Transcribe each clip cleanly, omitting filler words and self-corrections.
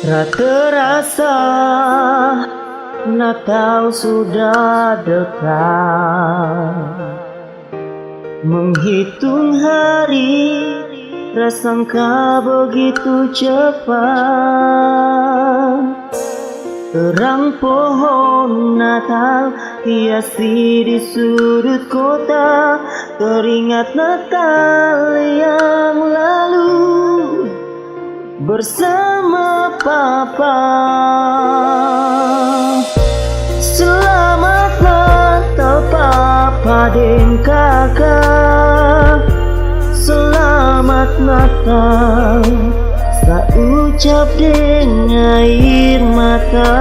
Terasa Natal sudah dekat, menghitung hari rasangka begitu cepat. Terang pohon Natal hiasi di sudut kota, teringat Natal yang lalu bersama Papa. Selamat Natal Papa dan Kakak, selamat Natal, saya ucap dengan air mata.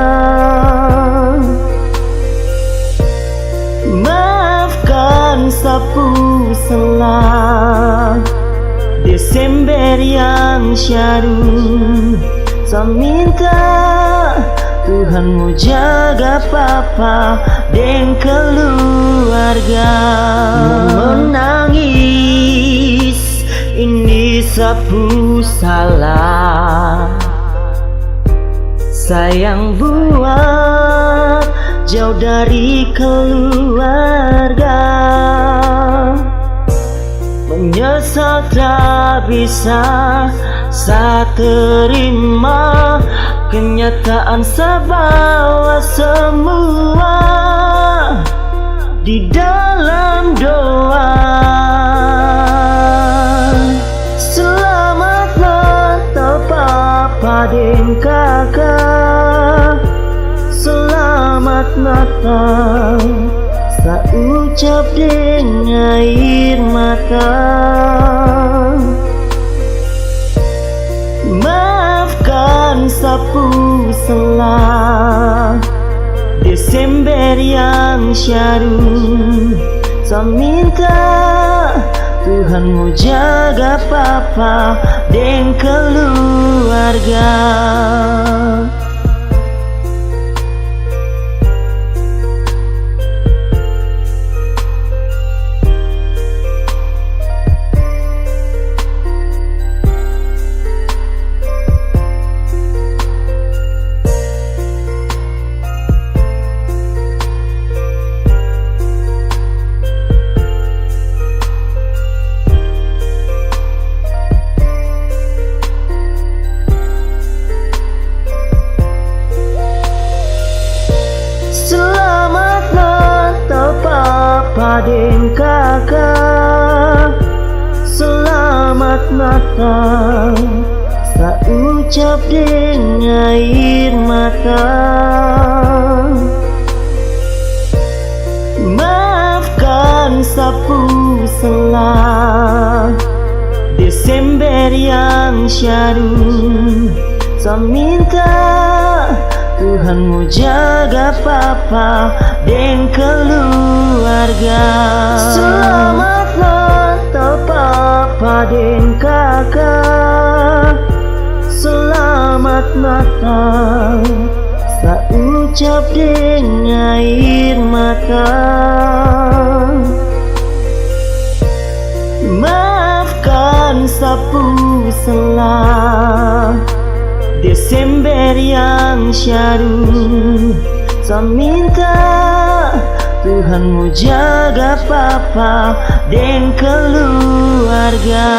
Maafkan sapu salah Desember yang syadu, saya minta Tuhanmu jaga Papa dan keluarga. Menangis ini sapu salah, sayang buat jauh dari keluarga. Menyesal tak bisa saya terima kenyataan, saya bawa semua di dalam doa. Selamat Natal Papa dan Kakak, selamat Natal, saya ucap dengan air mata. Maafkan sapu salah Desember yang syadu, saya minta Tuhanmu jaga Papa dan keluarga. Papa dan Kakak, selamat Natal, saya ucap dengan air mata. Maafkan sapu salah Desember yang syadu, saya minta Tuhanmu jaga Papa dan keluarga. Selamat Natal Papa dan Kakak, selamat Natal, saya ucap dengan air mata. Maafkan sapu salah Desember yang syadu, saya minta Tuhanmu jaga Papa dan keluarga.